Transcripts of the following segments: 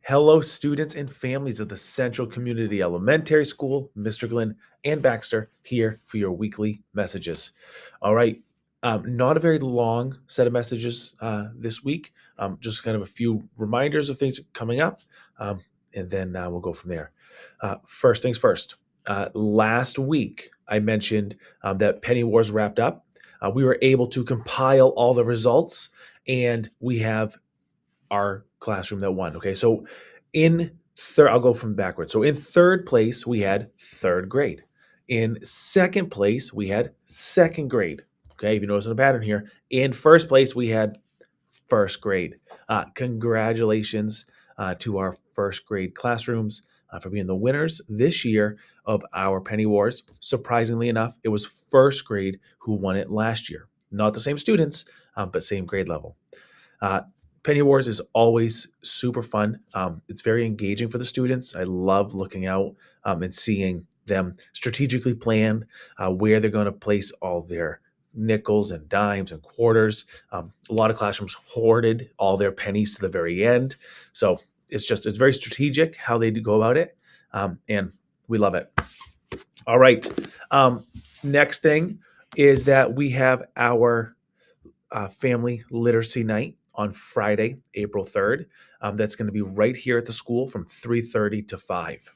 Hello, students and families of the Central Community Elementary School. Mr. Glynn and Baxter here for your weekly messages. All right, not a very long set of messages this week, just kind of a few reminders of things coming up, and then we'll go from there. First things first, last week I mentioned that Penny Wars wrapped up. We were able to compile all the results, and we have our classroom that won. Okay, so in third, I'll go from backwards. So in third place, we had third grade. In second place, we had second grade. Okay, if you notice a pattern here. In first place, we had first grade. Congratulations to our first grade classrooms for being the winners this year of our Penny Wars. Surprisingly enough, it was first grade who won it last year. Not the same students, but same grade level. Penny Wars is always super fun. It's very engaging for the students. I love looking out and seeing them strategically plan where they're going to place all their nickels and dimes and quarters. A lot of classrooms hoarded all their pennies to the very end. So it's very strategic how they do go about it. And we love it. All right. Next thing is that we have our family literacy night on Friday, April 3rd. That's going to be right here at the school from 3:30 to 5.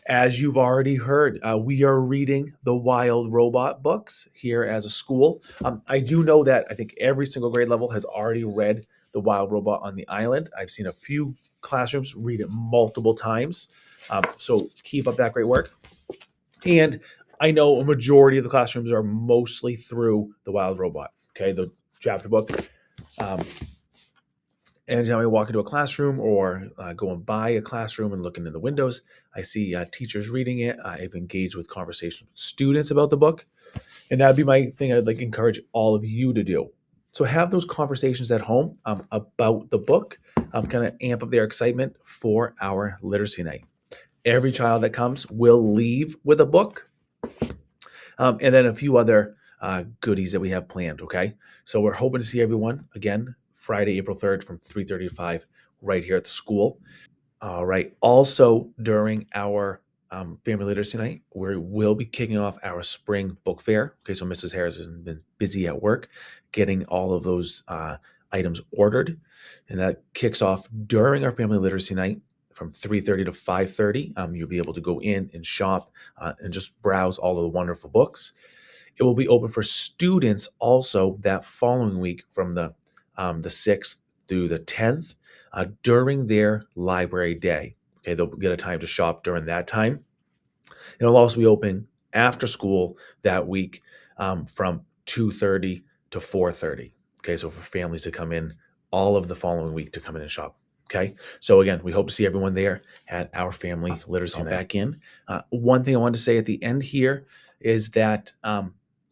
As you've already heard, we are reading the Wild Robot books here as a school. I do know that I think every single grade level has already read the Wild Robot on the Island. I've seen a few classrooms read it multiple times. So keep up that great work. And I know a majority of the classrooms are mostly through the Wild Robot, okay, the chapter book. Anytime I walk into a classroom or go and buy a classroom and look into the windows, I see teachers reading it. I've engaged with conversations with students about the book. And that'd be my thing I'd like to encourage all of you to do. So have those conversations at home about the book, kind of amp up their excitement for our literacy night. Every child that comes will leave with a book and then a few other goodies that we have planned, okay? So we're hoping to see everyone again Friday, April 3rd from 3:30 to 5 right here at the school. All right. Also, during our family literacy night, we will be kicking off our spring book fair. Okay, so Mrs. Harris has been busy at work getting all of those items ordered, and that kicks off during our family literacy night from 3:30 to 5:30. You'll be able to go in and shop and just browse all of the wonderful books. It will be open for students also that following week from the 6th through the 10th during their library day. Okay, they'll get a time to shop during that time. It'll also be open after school that week from 2:30 to 4:30. Okay, so for families to come in all of the following week to come in and shop. Okay, so again, we hope to see everyone there at our family literacy night. Back in. One thing I wanted to say at the end here is that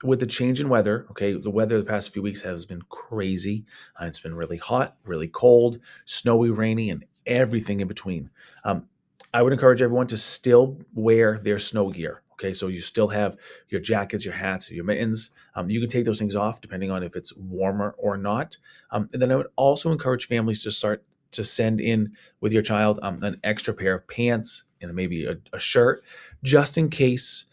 with the change in weather, okay, the weather the past few weeks has been crazy. It's been really hot, really cold, snowy, rainy, and everything in between. I would encourage everyone to still wear their snow gear. Okay, so you still have your jackets, your hats, your mittens. You can take those things off depending on if it's warmer or not. And then I would also encourage families to start to send in with your child an extra pair of pants and maybe a shirt, just in case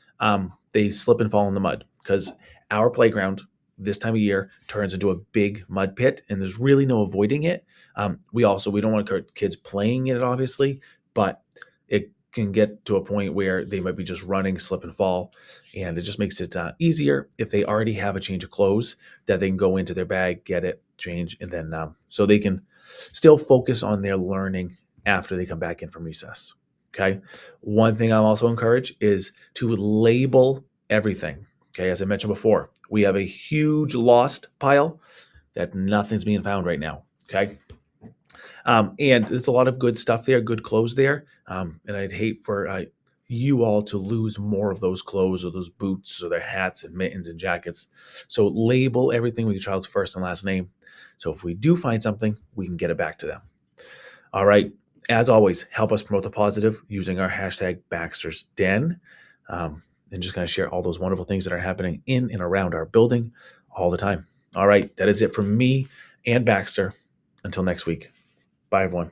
they slip and fall in the mud. Because our playground this time of year turns into a big mud pit, and there's really no avoiding it. We don't want kids playing in it, obviously, but it can get to a point where they might be just running, slip and fall, and it just makes it easier if they already have a change of clothes that they can go into their bag, get it, change, and then so they can still focus on their learning after they come back in from recess. Okay. One thing I'll also encourage is to label everything. Okay, as I mentioned before, we have a huge lost pile that nothing's being found right now. Okay, and there's a lot of good stuff there, good clothes there, and I'd hate for you all to lose more of those clothes or those boots or their hats and mittens and jackets. So label everything with your child's first and last name. So if we do find something, we can get it back to them. All right. As always, help us promote the positive using our hashtag Baxter's Den. And just kind of share all those wonderful things that are happening in and around our building all the time. All right, that is it from me and Baxter. Until next week. Bye, everyone.